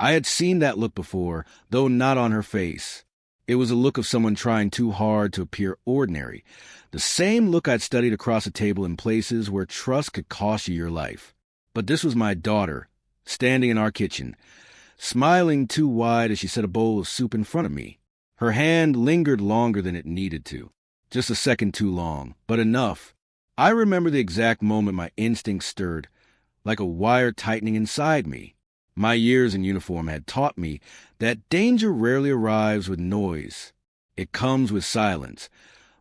I had seen that look before, though not on her face. It was a look of someone trying too hard to appear ordinary. The same look I'd studied across a table in places where trust could cost you your life. But this was my daughter, standing in our kitchen, smiling too wide as she set a bowl of soup in front of me. Her hand lingered longer than it needed to. Just a second too long, but enough. I remember the exact moment my instincts stirred, like a wire tightening inside me. My years in uniform had taught me that danger rarely arrives with noise. It comes with silence,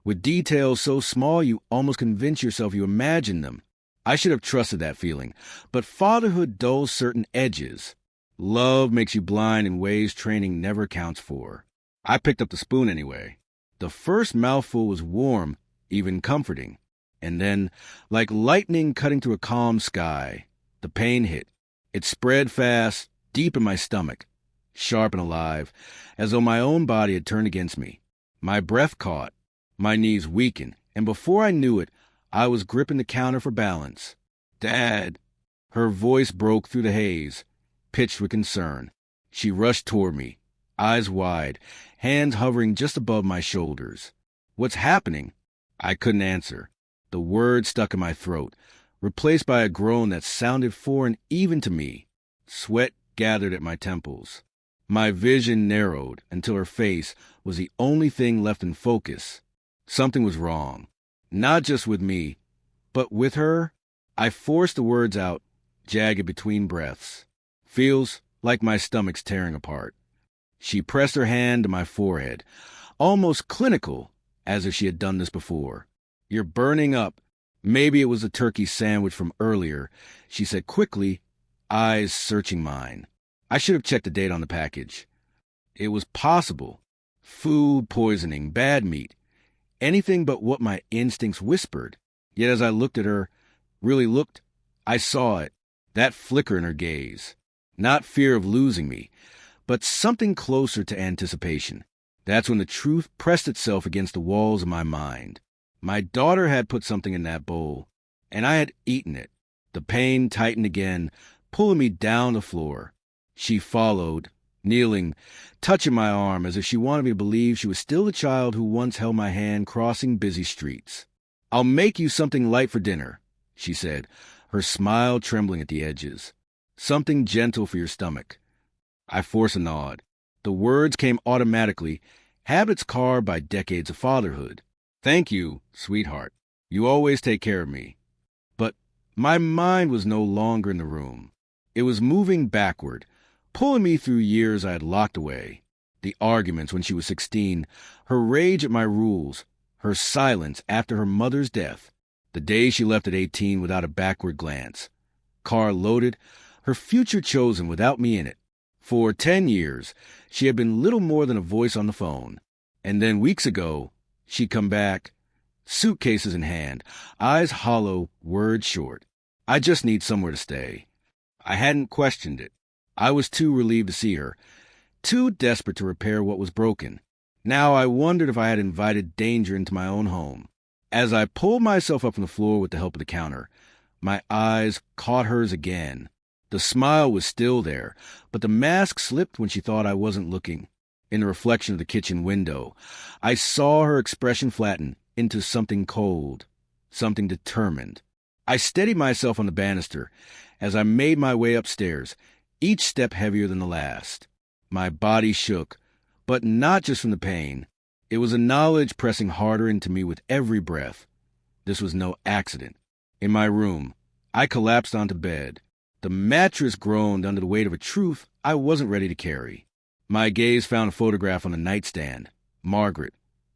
with details so small you almost convince yourself you imagine them. I should have trusted that feeling, but fatherhood dulls certain edges. Love makes you blind in ways training never accounts for. I picked up the spoon anyway. The first mouthful was warm, even comforting. And then, like lightning cutting through a calm sky, the pain hit. It spread fast, deep in my stomach, sharp and alive, as though my own body had turned against me. My breath caught, my knees weakened, and before I knew it, I was gripping the counter for balance. "Dad!" Her voice broke through the haze, pitched with concern. She rushed toward me, eyes wide, hands hovering just above my shoulders. "What's happening?" I couldn't answer. The words stuck in my throat, replaced by a groan that sounded foreign even to me. Sweat gathered at my temples. My vision narrowed until her face was the only thing left in focus. Something was wrong. Not just with me, but with her. I forced the words out, jagged between breaths. "Feels like my stomach's tearing apart." She pressed her hand to my forehead, almost clinical, as if she had done this before. "You're burning up." Maybe it was the turkey sandwich from earlier, she said quickly, eyes searching mine. I should have checked the date on the package. It was possible. Food poisoning, bad meat, anything but what my instincts whispered. Yet as I looked at her, really looked, I saw it, that flicker in her gaze. Not fear of losing me, but something closer to anticipation. That's when the truth pressed itself against the walls of my mind. My daughter had put something in that bowl, and I had eaten it. The pain tightened again, pulling me down the floor. She followed, kneeling, touching my arm as if she wanted me to believe she was still the child who once held my hand crossing busy streets. "I'll make you something light for dinner," she said, her smile trembling at the edges. "Something gentle for your stomach." I forced a nod. The words came automatically, habits carved by decades of fatherhood. "Thank you, sweetheart. You always take care of me." But my mind was no longer in the room. It was moving backward, pulling me through years I had locked away. The arguments when she was 16, her rage at my rules, her silence after her mother's death, the day she left at 18 without a backward glance. Car loaded, her future chosen without me in it. For 10 years, she had been little more than a voice on the phone. And then weeks ago, she'd come back, suitcases in hand, eyes hollow, words short. "I just need somewhere to stay." I hadn't questioned it. I was too relieved to see her, too desperate to repair what was broken. Now I wondered if I had invited danger into my own home. As I pulled myself up from the floor with the help of the counter, my eyes caught hers again. The smile was still there, but the mask slipped when she thought I wasn't looking. In the reflection of the kitchen window, I saw her expression flatten into something cold, something determined. I steadied myself on the banister as I made my way upstairs, each step heavier than the last. My body shook, but not just from the pain. It was a knowledge pressing harder into me with every breath. This was no accident. In my room, I collapsed onto bed. The mattress groaned under the weight of a truth I wasn't ready to carry. My gaze found a photograph on the nightstand. Margaret,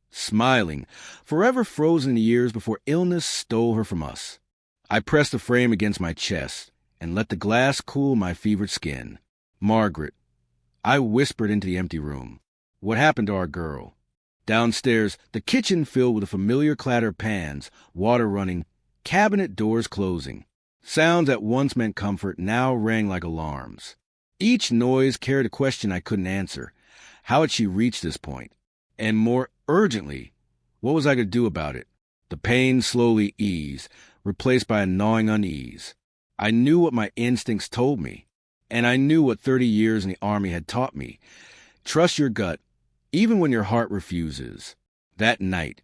smiling, forever frozen in the years before illness stole her from us. I pressed the frame against my chest and let the glass cool my fevered skin. "Margaret," I whispered into the empty room. "What happened to our girl?" Downstairs, the kitchen filled with a familiar clatter of pans, water running, cabinet doors closing. Sounds that once meant comfort now rang like alarms. Each noise carried a question I couldn't answer. How had she reached this point? And more urgently, what was I going to do about it? The pain slowly eased, replaced by a gnawing unease. I knew what my instincts told me. And I knew what 30 years in the Army had taught me. Trust your gut, even when your heart refuses. That night,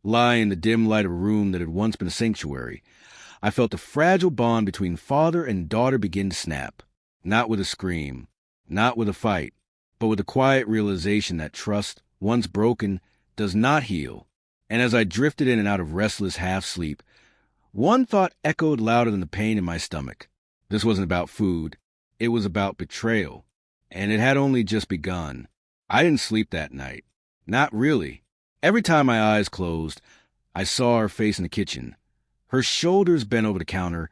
lying in the dim light of a room that had once been a sanctuary, I felt the fragile bond between father and daughter begin to snap. Not with a scream, not with a fight, but with the quiet realization that trust, once broken, does not heal. And as I drifted in and out of restless half-sleep, one thought echoed louder than the pain in my stomach. This wasn't about food. It was about betrayal. And it had only just begun. I didn't sleep that night. Not really. Every time my eyes closed, I saw her face in the kitchen. Her shoulders bent over the counter,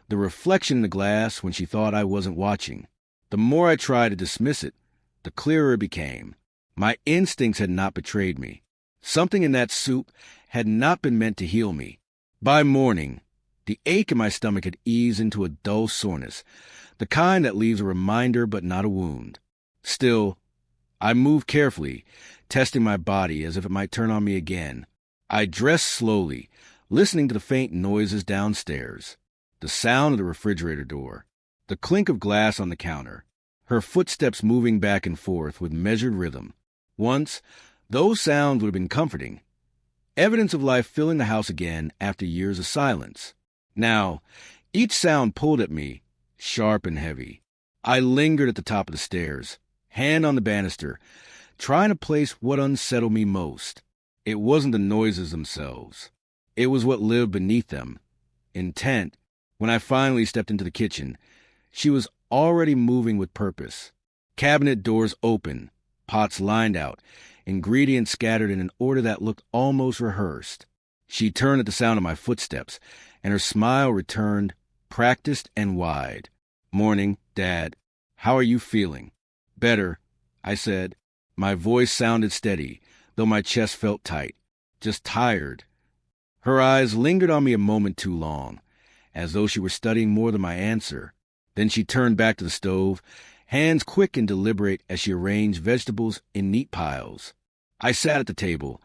the reflection in the glass when she thought I wasn't watching. The more I tried to dismiss it, the clearer it became. My instincts had not betrayed me. Something in that soup had not been meant to heal me. By morning, the ache in my stomach had eased into a dull soreness, the kind that leaves a reminder but not a wound. Still, I moved carefully, testing my body as if it might turn on me again. I dressed slowly, listening to the faint noises downstairs, the sound of the refrigerator door, the clink of glass on the counter, her footsteps moving back and forth with measured rhythm. Once, those sounds would have been comforting, evidence of life filling the house again after years of silence. Now, each sound pulled at me, sharp and heavy. I lingered at the top of the stairs, hand on the banister, trying to place what unsettled me most. It wasn't the noises themselves. It was what lived beneath them. Intent. When I finally stepped into the kitchen, she was already moving with purpose. Cabinet doors open, pots lined out, ingredients scattered in an order that looked almost rehearsed. She turned at the sound of my footsteps, and her smile returned, practiced and wide. "Morning, Dad. How are you feeling?" "Better," I said. My voice sounded steady, though my chest felt tight. Just tired. Her eyes lingered on me a moment too long, as though she were studying more than my answer. Then she turned back to the stove, hands quick and deliberate as she arranged vegetables in neat piles. I sat at the table,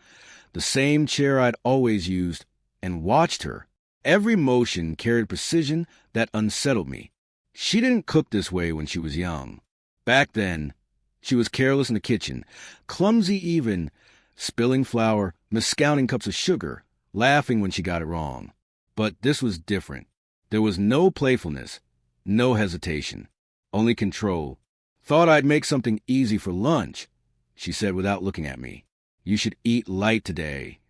the same chair I'd always used, and watched her. Every motion carried precision that unsettled me. She didn't cook this way when she was young. Back then, she was careless in the kitchen, clumsy even, spilling flour, miscounting cups of sugar, laughing when she got it wrong. But this was different. There was no playfulness, no hesitation, only control. "Thought I'd make something easy for lunch," she said without looking at me. "You should eat light today."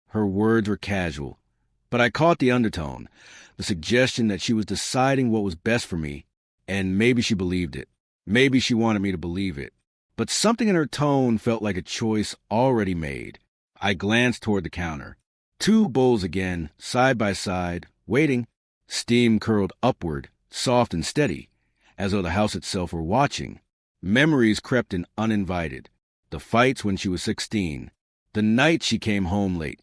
Her words were casual, but I caught the undertone, the suggestion that she was deciding what was best for me, and maybe she believed it. Maybe she wanted me to believe it. But something in her tone felt like a choice already made. I glanced toward the counter. 2 bowls again, side by side, waiting. Steam curled upward, soft and steady, as though the house itself were watching. Memories crept in uninvited. The fights when she was 16. The night she came home late,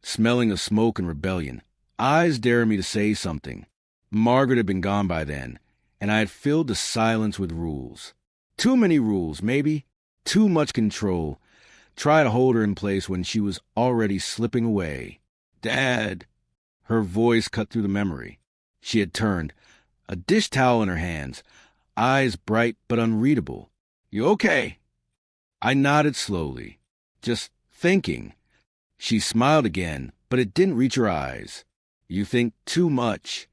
smelling of smoke and rebellion, eyes daring me to say something. Margaret had been gone by then, and I had filled the silence with rules. Too many rules, maybe. Too much control. Try to hold her in place when she was already slipping away. "Dad!" Her voice cut through the memory. She had turned, a dish towel in her hands, eyes bright but unreadable. "You okay?" I nodded slowly. "Just thinking." She smiled again, but it didn't reach her eyes. "You think too much."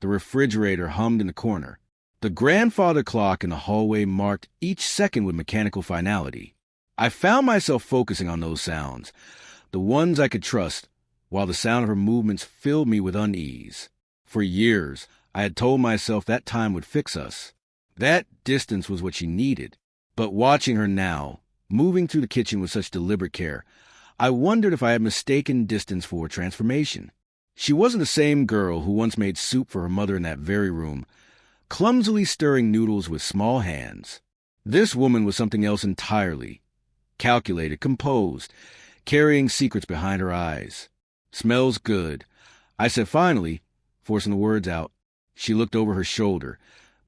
The refrigerator hummed in the corner. The grandfather clock in the hallway marked each second with mechanical finality. I found myself focusing on those sounds, the ones I could trust, while the sound of her movements filled me with unease. For years, I had told myself that time would fix us. That distance was what she needed. But watching her now, moving through the kitchen with such deliberate care, I wondered if I had mistaken distance for transformation. She wasn't the same girl who once made soup for her mother in that very room, clumsily stirring noodles with small hands. This woman was something else entirely. Calculated, composed, carrying secrets behind her eyes. "Smells good," I said finally, forcing the words out. She looked over her shoulder,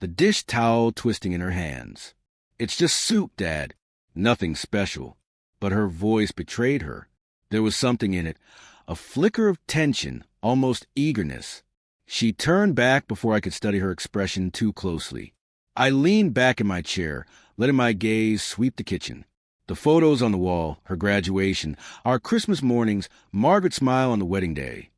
the dish towel twisting in her hands. "It's just soup, Dad. Nothing special." But her voice betrayed her. There was something in it, a flicker of tension, almost eagerness. She turned back before I could study her expression too closely. I leaned back in my chair, letting my gaze sweep the kitchen. The photos on the wall, her graduation, our Christmas mornings, Margaret's smile on the wedding day,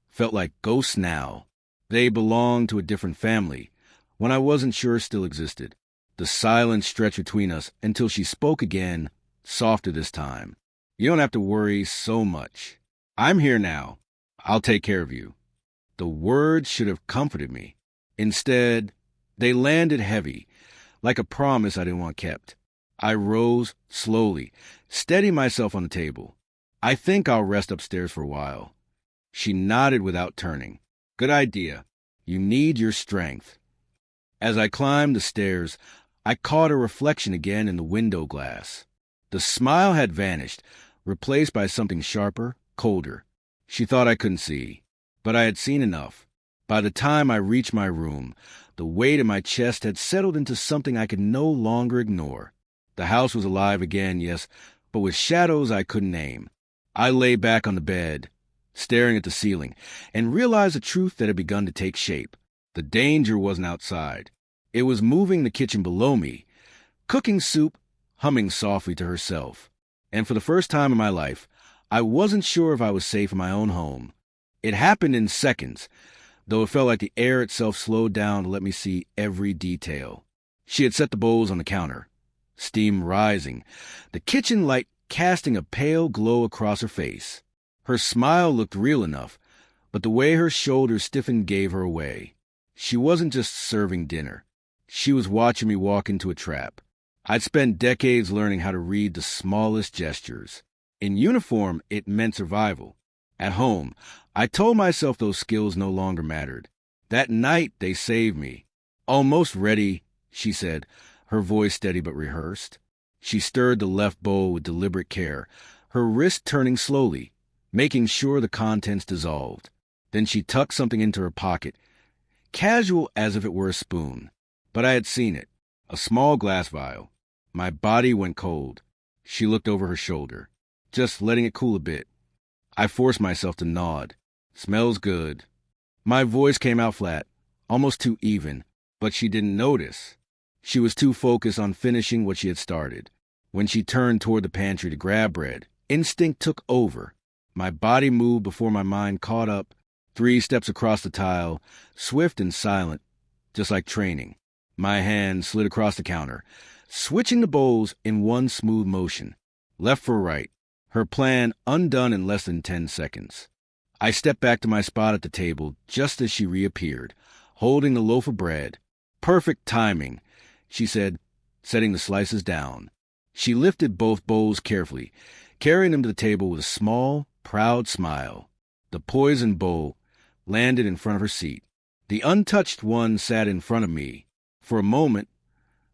felt like ghosts now. They belonged to a different family, one I wasn't sure still existed. The silence stretched between us until she spoke again, softer this time. You don't have to worry so much. I'm here now. I'll take care of you. The words should have comforted me. Instead, they landed heavy, like a promise I didn't want kept. I rose slowly, steadying myself on the table. I think I'll rest upstairs for a while. She nodded without turning. Good idea. You need your strength. As I climbed the stairs, I caught her reflection again in the window glass. The smile had vanished, replaced by something sharper, colder. She thought I couldn't see, but I had seen enough. By the time I reached my room, the weight in my chest had settled into something I could no longer ignore. The house was alive again, yes, but with shadows I couldn't name. I lay back on the bed, staring at the ceiling, and realized the truth that had begun to take shape. The danger wasn't outside. It was moving the kitchen below me, cooking soup, humming softly to herself. And for the first time in my life, I wasn't sure if I was safe in my own home. It happened in seconds, though it felt like the air itself slowed down to let me see every detail. She had set the bowls on the counter, steam rising, the kitchen light casting a pale glow across her face. Her smile looked real enough, but the way her shoulders stiffened gave her away. She wasn't just serving dinner. She was watching me walk into a trap. I'd spent decades learning how to read the smallest gestures. In uniform, it meant survival. At home, I told myself those skills no longer mattered. That night, they saved me. Almost ready, she said, her voice steady but rehearsed. She stirred the left bowl with deliberate care, her wrist turning slowly, making sure the contents dissolved. Then she tucked something into her pocket, casual as if it were a spoon. But I had seen it, a small glass vial. My body went cold. She looked over her shoulder, just letting it cool a bit. I forced myself to nod. Smells good. My voice came out flat, almost too even, but she didn't notice. She was too focused on finishing what she had started. When she turned toward the pantry to grab bread, instinct took over. My body moved before my mind caught up, 3 steps across the tile, swift and silent, just like training. My hand slid across the counter, switching the bowls in one smooth motion, left for right, her plan undone in less than 10 seconds. I stepped back to my spot at the table just as she reappeared, holding the loaf of bread. Perfect timing, she said, setting the slices down. She lifted both bowls carefully, carrying them to the table with a small, proud smile. The poisoned bowl landed in front of her seat. The untouched one sat in front of me. For a moment,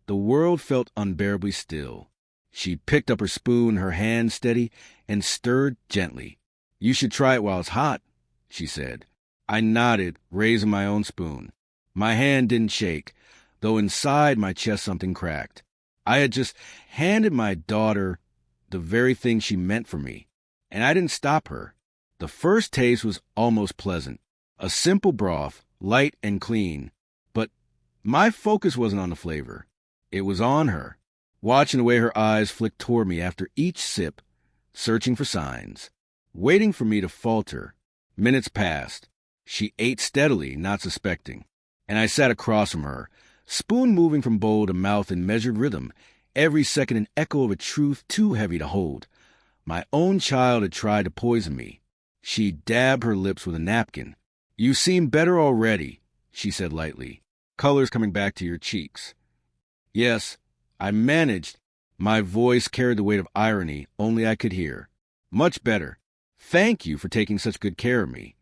the world felt unbearably still. She picked up her spoon, her hand steady, and stirred gently. You should try it while it's hot, she said. I nodded, raising my own spoon. My hand didn't shake, though inside my chest something cracked. I had just handed my daughter the very thing she meant for me, and I didn't stop her. The first taste was almost pleasant. A simple broth, light and clean, but my focus wasn't on the flavor. It was on her, watching the way her eyes flicked toward me after each sip, searching for signs, waiting for me to falter. Minutes passed. She ate steadily, not suspecting, and I sat across from her, spoon moving from bowl to mouth in measured rhythm, every second an echo of a truth too heavy to hold. My own child had tried to poison me. She dabbed her lips with a napkin. You seem better already, she said lightly, colors coming back to your cheeks. Yes, I managed. My voice carried the weight of irony only I could hear. Much better. Thank you for taking such good care of me.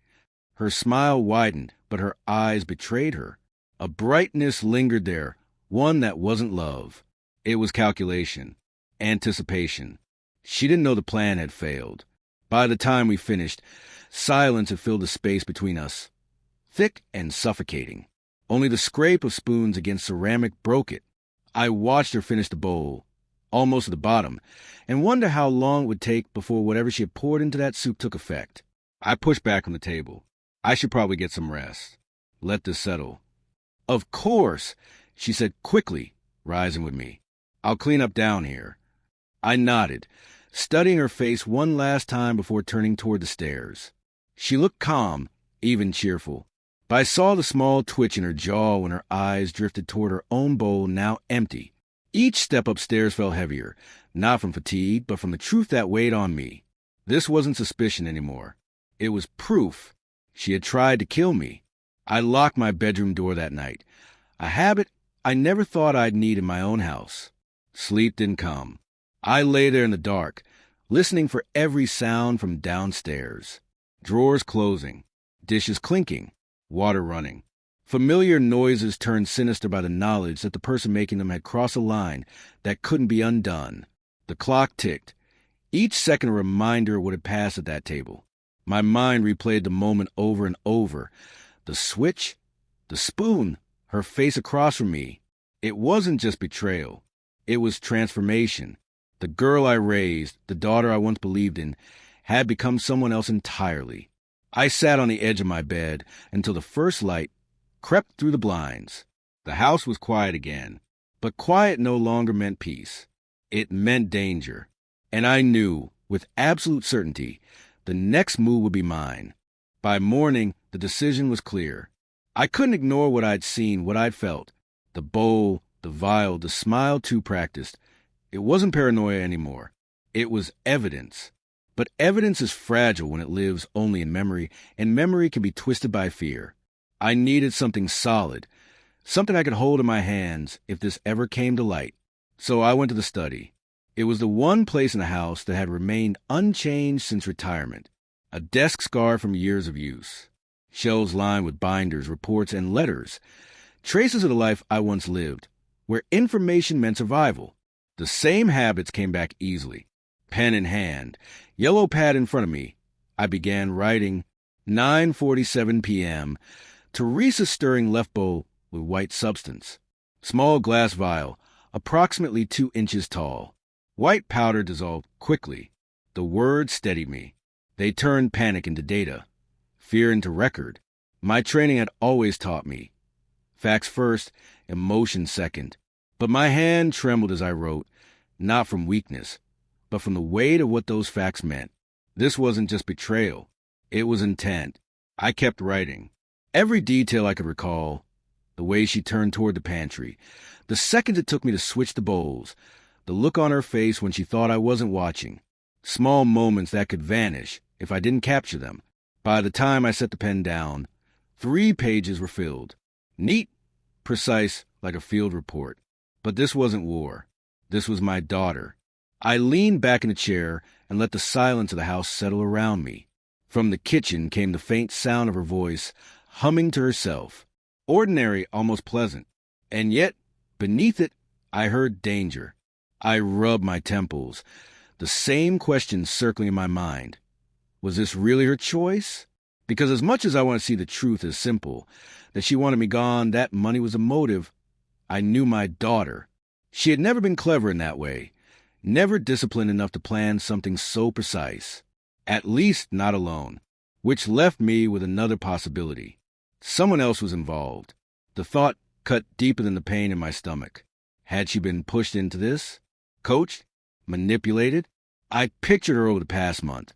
Her smile widened, but her eyes betrayed her. A brightness lingered there, one that wasn't love. It was calculation, anticipation. She didn't know the plan had failed. By the time we finished, silence had filled the space between us, thick and suffocating. Only the scrape of spoons against ceramic broke it. I watched her finish the bowl, almost at the bottom, and wondered how long it would take before whatever she had poured into that soup took effect. I pushed back on the table. I should probably get some rest. Let this settle. Of course, She said quickly, rising with me. "I'll clean up down here." I nodded, studying her face one last time before turning toward the stairs. She looked calm, even cheerful, but I saw the small twitch in her jaw when her eyes drifted toward her own bowl, now empty. Each step upstairs felt heavier, not from fatigue, but from the truth that weighed on me. This wasn't suspicion anymore. It was proof. She had tried to kill me. I locked my bedroom door that night, a habit I never thought I'd need in my own house. Sleep didn't come. I lay there in the dark, listening for every sound from downstairs. Drawers closing, dishes clinking, water running. Familiar noises turned sinister by the knowledge that the person making them had crossed a line that couldn't be undone. The clock ticked, each second a reminder of what had passed at that table. My mind replayed the moment over and over. The switch, the spoon, her face across from me. It wasn't just betrayal. It was transformation. The girl I raised, the daughter I once believed in, had become someone else entirely. I sat on the edge of my bed until the first light crept through the blinds. The house was quiet again, but quiet no longer meant peace. It meant danger. And I knew, with absolute certainty, the next move would be mine. By morning, the decision was clear. I couldn't ignore what I'd seen, what I'd felt. The bowl, the vial, the smile too practiced. It wasn't paranoia anymore. It was evidence. But evidence is fragile when it lives only in memory, and memory can be twisted by fear. I needed something solid, something I could hold in my hands if this ever came to light. So I went to the study. It was the one place in the house that had remained unchanged since retirement. A desk scarred from years of use. Shelves lined with binders, reports, and letters. Traces of the life I once lived, where information meant survival. The same habits came back easily. Pen in hand, yellow pad in front of me. I began writing. 9:47 p.m. Teresa stirring left bowl with white substance. Small glass vial, approximately 2 inches tall. White powder dissolved quickly. The words steadied me. They turned panic into data, fear into record. My training had always taught me. Facts first, emotion second. But my hand trembled as I wrote, not from weakness, but from the weight of what those facts meant. This wasn't just betrayal. It was intent. I kept writing. Every detail I could recall, the way she turned toward the pantry, the seconds it took me to switch the bowls, the look on her face when she thought I wasn't watching, small moments that could vanish if I didn't capture them. By the time I set the pen down, 3 pages were filled. Neat, precise, like a field report. But this wasn't war. This was my daughter. I leaned back in the chair and let the silence of the house settle around me. From the kitchen came the faint sound of her voice, humming to herself. Ordinary, almost pleasant. And yet, beneath it, I heard danger. I rubbed my temples, the same questions circling in my mind. Was this really her choice? Because as much as I want to see the truth as simple, that she wanted me gone, that money was a motive, I knew my daughter. She had never been clever in that way, never disciplined enough to plan something so precise. At least not alone, which left me with another possibility. Someone else was involved. The thought cut deeper than the pain in my stomach. Had she been pushed into this? Coached? Manipulated? I pictured her over the past month.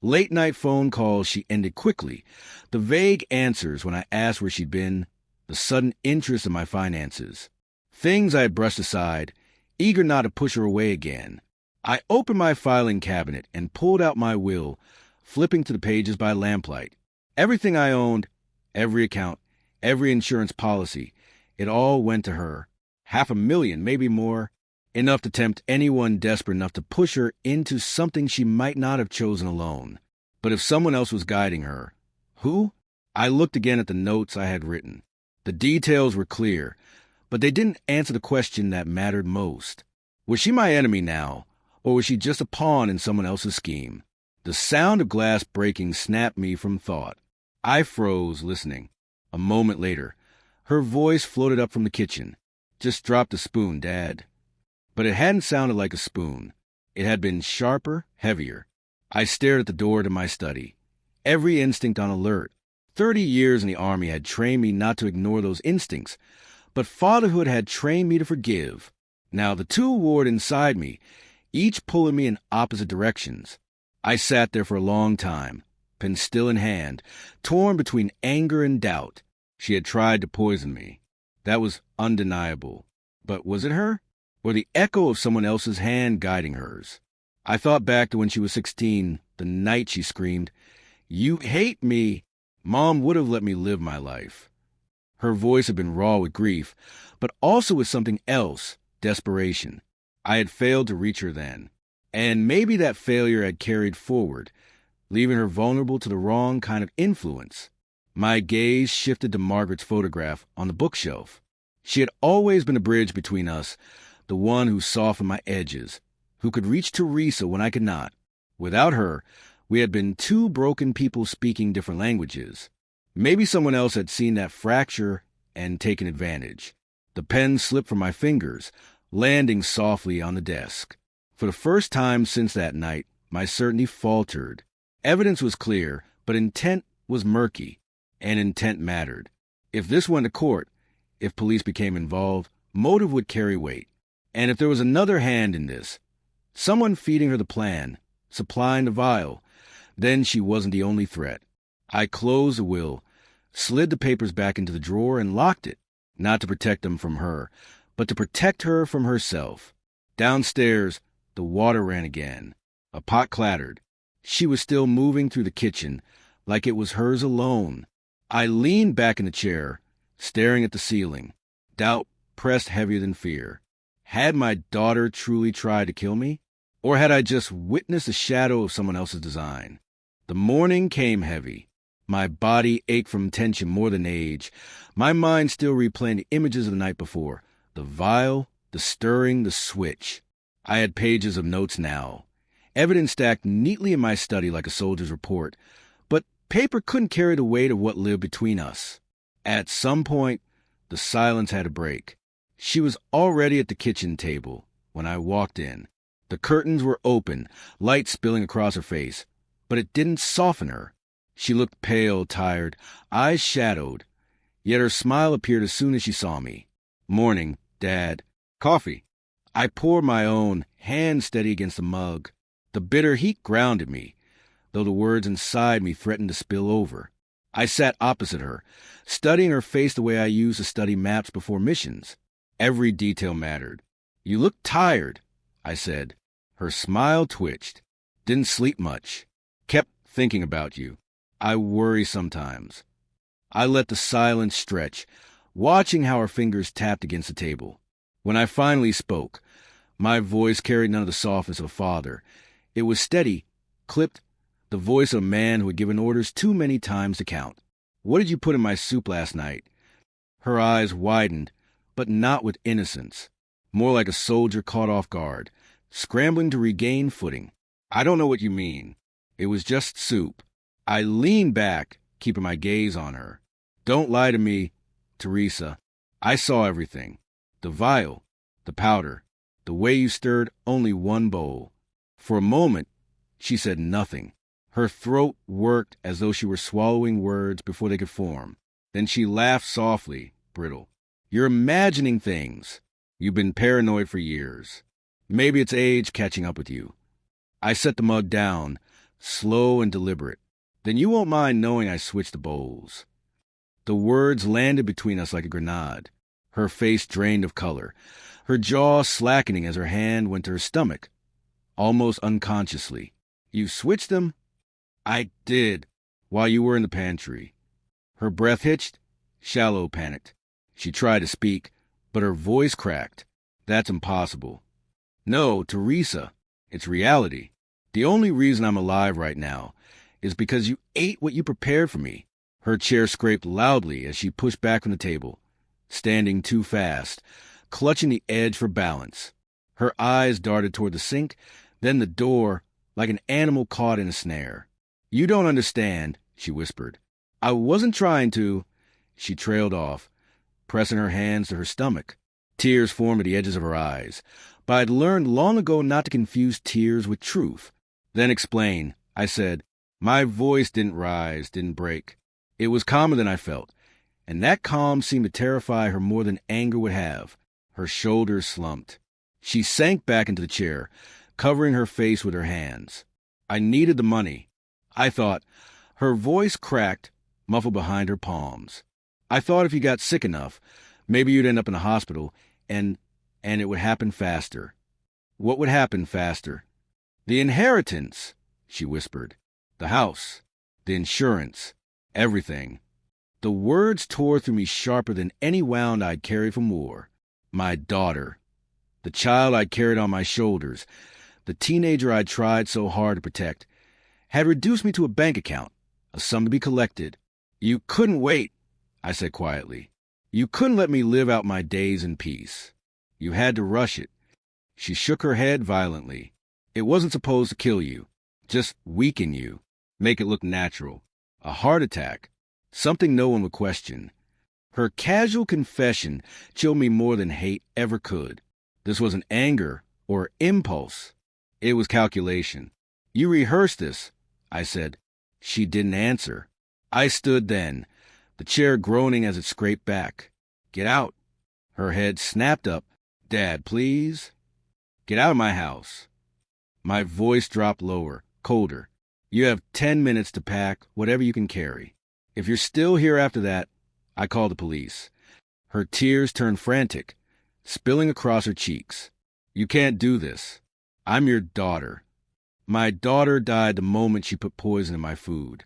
Late-night phone calls she ended quickly. The vague answers when I asked where she'd been. The sudden interest in my finances. Things I had brushed aside, eager not to push her away again. I opened my filing cabinet and pulled out my will, flipping to the pages by lamplight. Everything I owned, every account, every insurance policy, it all went to her. $500,000, maybe more. Enough to tempt anyone desperate enough to push her into something she might not have chosen alone. But if someone else was guiding her, who? I looked again at the notes I had written. The details were clear, but they didn't answer the question that mattered most. Was she my enemy now, or was she just a pawn in someone else's scheme? The sound of glass breaking snapped me from thought. I froze, listening. A moment later, her voice floated up from the kitchen. Just drop the spoon, Dad. But it hadn't sounded like a spoon. It had been sharper, heavier. I stared at the door to my study, every instinct on alert. 30 years in the Army had trained me not to ignore those instincts, but fatherhood had trained me to forgive. Now the two warred inside me, each pulling me in opposite directions. I sat there for a long time, pen still in hand, torn between anger and doubt. She had tried to poison me. That was undeniable. But was it her? Or the echo of someone else's hand guiding hers? I thought back to when she was 16, the night she screamed, "You hate me!" Mom would have let me live my life. Her voice had been raw with grief, but also with something else, desperation. I had failed to reach her then, and maybe that failure had carried forward, leaving her vulnerable to the wrong kind of influence. My gaze shifted to Margaret's photograph on the bookshelf. She had always been a bridge between us, the one who softened my edges, who could reach Teresa when I could not. Without her, we had been two broken people speaking different languages. Maybe someone else had seen that fracture and taken advantage. The pen slipped from my fingers, landing softly on the desk. For the first time since that night, my certainty faltered. Evidence was clear, but intent was murky, and intent mattered. If this went to court, if police became involved, motive would carry weight. And if there was another hand in this, someone feeding her the plan, supplying the vial, then she wasn't the only threat. I closed the will, slid the papers back into the drawer, and locked it, not to protect them from her, but to protect her from herself. Downstairs, the water ran again. A pot clattered. She was still moving through the kitchen, like it was hers alone. I leaned back in the chair, staring at the ceiling. Doubt pressed heavier than fear. Had my daughter truly tried to kill me? Or had I just witnessed a shadow of someone else's design? The morning came heavy. My body ached from tension more than age. My mind still replaying the images of the night before. The vial, the stirring, the switch. I had pages of notes now. Evidence stacked neatly in my study like a soldier's report. But paper couldn't carry the weight of what lived between us. At some point, the silence had to break. She was already at the kitchen table when I walked in. The curtains were open, light spilling across her face. But it didn't soften her. She looked pale, tired, eyes shadowed. Yet her smile appeared as soon as she saw me. "Morning, Dad. Coffee." I poured my own, hand steady against the mug. The bitter heat grounded me, though the words inside me threatened to spill over. I sat opposite her, studying her face the way I used to study maps before missions. Every detail mattered. "You look tired," I said. Her smile twitched. "Didn't sleep much. Kept thinking about you. I worry sometimes." I let the silence stretch, watching how her fingers tapped against the table. When I finally spoke, my voice carried none of the softness of a father. It was steady, clipped, the voice of a man who had given orders too many times to count. "What did you put in my soup last night?" Her eyes widened, but not with innocence. More like a soldier caught off guard, scrambling to regain footing. "I don't know what you mean. It was just soup." I leaned back, keeping my gaze on her. "Don't lie to me, Teresa. I saw everything. The vial, the powder, the way you stirred only one bowl." For a moment, she said nothing. Her throat worked as though she were swallowing words before they could form. Then she laughed softly, brittle. "You're imagining things. You've been paranoid for years. Maybe it's age catching up with you." I set the mug down, slow and deliberate. "Then you won't mind knowing I switched the bowls." The words landed between us like a grenade. Her face drained of color, her jaw slackening as her hand went to her stomach, almost unconsciously. "You switched them?" "I did, while you were in the pantry." Her breath hitched, shallow panicked. She tried to speak, but her voice cracked. "That's impossible." "No, Teresa, it's reality. The only reason I'm alive right now is because you ate what you prepared for me." Her chair scraped loudly as she pushed back from the table, standing too fast, clutching the edge for balance. Her eyes darted toward the sink, then the door, like an animal caught in a snare. "You don't understand," she whispered. "I wasn't trying to." She trailed off, pressing her hands to her stomach. Tears formed at the edges of her eyes, but I'd learned long ago not to confuse tears with truth. "Then explain," I said. My voice didn't rise, didn't break. It was calmer than I felt, and that calm seemed to terrify her more than anger would have. Her shoulders slumped. She sank back into the chair, covering her face with her hands. I needed the money, I thought. Her voice cracked, muffled behind her palms. I thought if you got sick enough, maybe you'd end up in a hospital, and it would happen faster. What would happen faster? The inheritance, she whispered. The house, the insurance, everything. The words tore through me sharper than any wound I'd carried from war. My daughter. The child I'd carried on my shoulders, the teenager I'd tried so hard to protect, had reduced me to a bank account, a sum to be collected. You couldn't wait, I said quietly. You couldn't let me live out my days in peace. You had to rush it. She shook her head violently. It wasn't supposed to kill you, just weaken you, make it look natural. A heart attack, something no one would question. Her casual confession chilled me more than hate ever could. This wasn't anger or impulse. It was calculation. You rehearsed this, I said. She didn't answer. I stood then, the chair groaning as it scraped back. Get out. Her head snapped up. Dad, please. Get out of my house. My voice dropped lower, colder. You have 10 minutes to pack whatever you can carry. If you're still here after that, I call the police. Her tears turned frantic, spilling across her cheeks. You can't do this. I'm your daughter. My daughter died the moment she put poison in my food.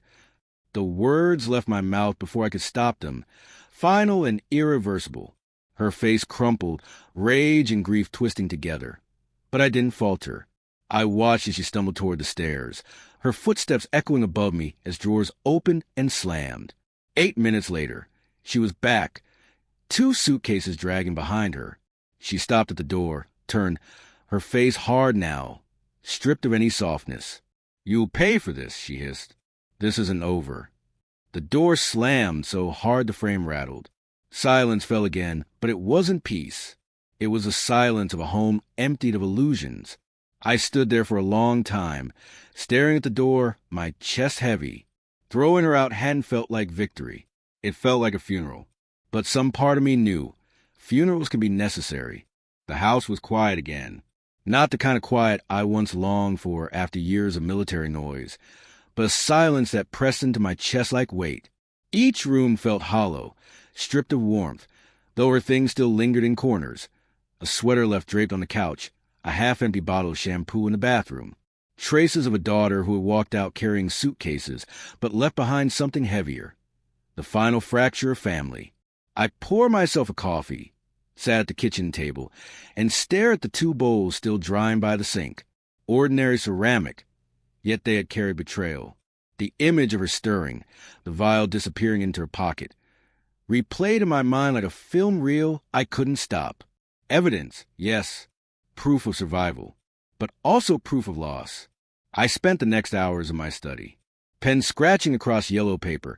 The words left my mouth before I could stop them, final and irreversible. Her face crumpled, rage and grief twisting together. But I didn't falter. I watched as she stumbled toward the stairs, her footsteps echoing above me as drawers opened and slammed. 8 minutes later, she was back, 2 suitcases dragging behind her. She stopped at the door, turned, her face hard now, stripped of any softness. You'll pay for this, she hissed. This isn't over. The door slammed so hard the frame rattled. Silence fell again, but it wasn't peace. It was the silence of a home emptied of illusions. I stood there for a long time, staring at the door, my chest heavy. Throwing her out hadn't felt like victory. It felt like a funeral. But some part of me knew funerals can be necessary. The house was quiet again. Not the kind of quiet I once longed for after years of military noise, but a silence that pressed into my chest like weight. Each room felt hollow, stripped of warmth, though her things still lingered in corners. A sweater left draped on the couch, a half-empty bottle of shampoo in the bathroom. Traces of a daughter who had walked out carrying suitcases, but left behind something heavier. The final fracture of family. I poured myself a coffee, sat at the kitchen table, and stared at the 2 bowls still drying by the sink. Ordinary ceramic, yet they had carried betrayal. The image of her stirring, the vial disappearing into her pocket, replayed in my mind like a film reel I couldn't stop. Evidence, yes, proof of survival, but also proof of loss. I spent the next hours in my study, pen scratching across yellow paper,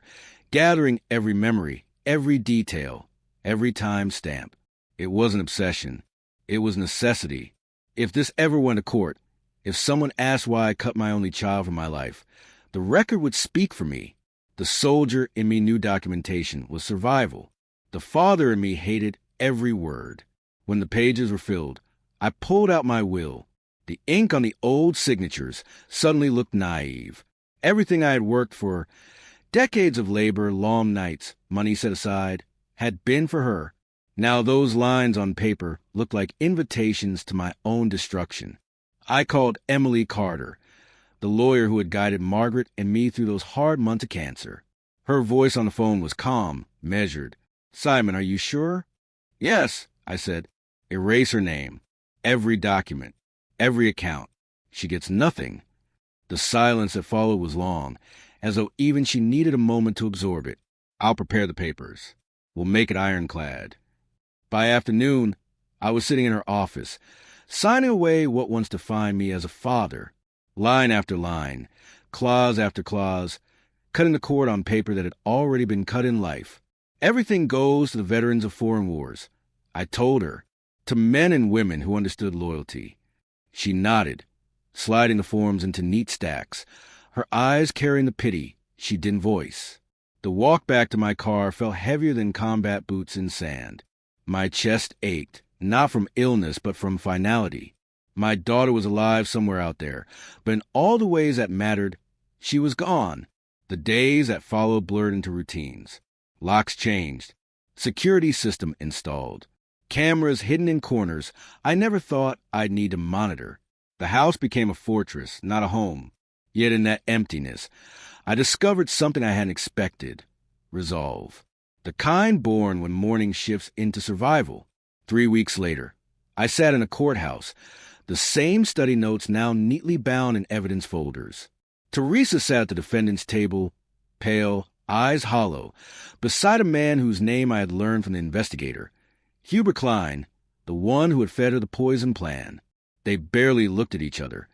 gathering every memory, every detail, every time stamp. It wasn't obsession. It was necessity. If this ever went to court, if someone asked why I cut my only child from my life, the record would speak for me. The soldier in me knew documentation was survival. The father in me hated every word. When the pages were filled, I pulled out my will. The ink on the old signatures suddenly looked naive. Everything I had worked for, decades of labor, long nights, money set aside, had been for her. Now those lines on paper looked like invitations to my own destruction. I called Emily Carter, the lawyer who had guided Margaret and me through those hard months of cancer. Her voice on the phone was calm, measured. "Simon, are you sure?" "Yes," I said. "Erase her name. Every document. Every account. She gets nothing." The silence that followed was long, as though even she needed a moment to absorb it. "I'll prepare the papers. We'll make it ironclad." By afternoon, I was sitting in her office, signing away what once defined me as a father. Line after line, clause after clause, cutting the cord on paper that had already been cut in life. Everything goes to the veterans of foreign wars, I told her, to men and women who understood loyalty. She nodded, sliding the forms into neat stacks, her eyes carrying the pity she didn't voice. The walk back to my car felt heavier than combat boots in sand. My chest ached, not from illness, but from finality. My daughter was alive somewhere out there, but in all the ways that mattered, she was gone. The days that followed blurred into routines. Locks changed. Security system installed. Cameras hidden in corners I never thought I'd need to monitor. The house became a fortress, not a home. Yet in that emptiness, I discovered something I hadn't expected. Resolve. The kind born when morning shifts into survival. 3 weeks later, I sat in a courthouse, the same study notes now neatly bound in evidence folders. Teresa sat at the defendant's table, pale, eyes hollow, beside a man whose name I had learned from the investigator, Hubert Klein, the one who had fed her the poison plan. They barely looked at each other,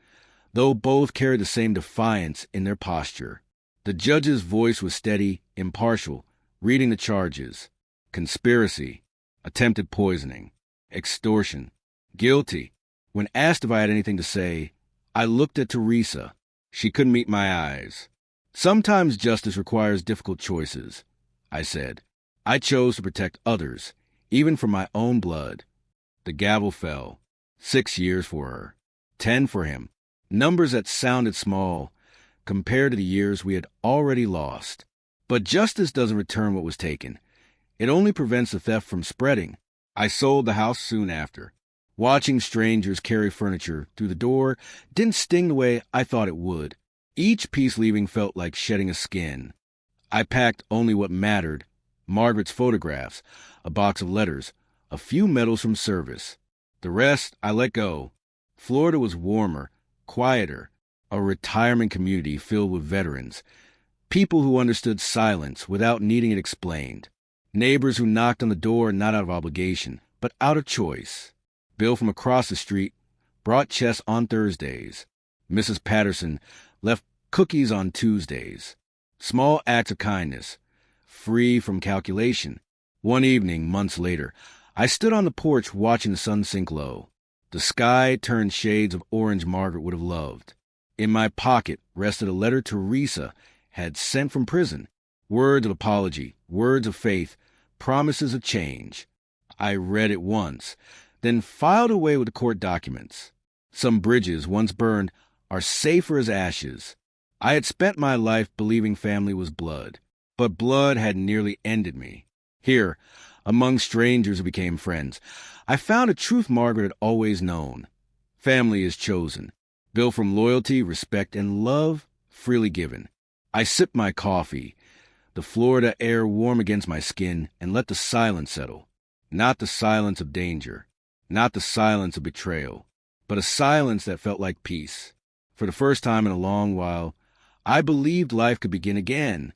though both carried the same defiance in their posture. The judge's voice was steady, impartial, reading the charges. Conspiracy, attempted poisoning, extortion, guilty. When asked if I had anything to say, I looked at Teresa. She couldn't meet my eyes. Sometimes justice requires difficult choices, I said. I chose to protect others, even from my own blood. The gavel fell. 6 years for her. 10 for him. Numbers that sounded small compared to the years we had already lost. But justice doesn't return what was taken. It only prevents the theft from spreading. I sold the house soon after. Watching strangers carry furniture through the door didn't sting the way I thought it would. Each piece leaving felt like shedding a skin. I packed only what mattered: Margaret's photographs, a box of letters, a few medals from service. The rest I let go. Florida was warmer, quieter, a retirement community filled with veterans, people who understood silence without needing it explained, neighbors who knocked on the door not out of obligation, but out of choice. Bill from across the street brought chess on Thursdays. Mrs. Patterson left cookies on Tuesdays. Small acts of kindness, free from calculation. One evening, months later, I stood on the porch watching the sun sink low. The sky turned shades of orange Margaret would have loved. In my pocket rested a letter Teresa had sent from prison. Words of apology, words of faith, promises of change. I read it once, then filed away with the court documents. Some bridges, once burned, are safer as ashes. I had spent my life believing family was blood, but blood had nearly ended me. Here, among strangers who became friends, I found a truth Margaret had always known. Family is chosen, built from loyalty, respect, and love freely given. I sipped my coffee, the Florida air warm against my skin, and let the silence settle. Not the silence of danger, not the silence of betrayal, but a silence that felt like peace. For the first time in a long while, I believed life could begin again.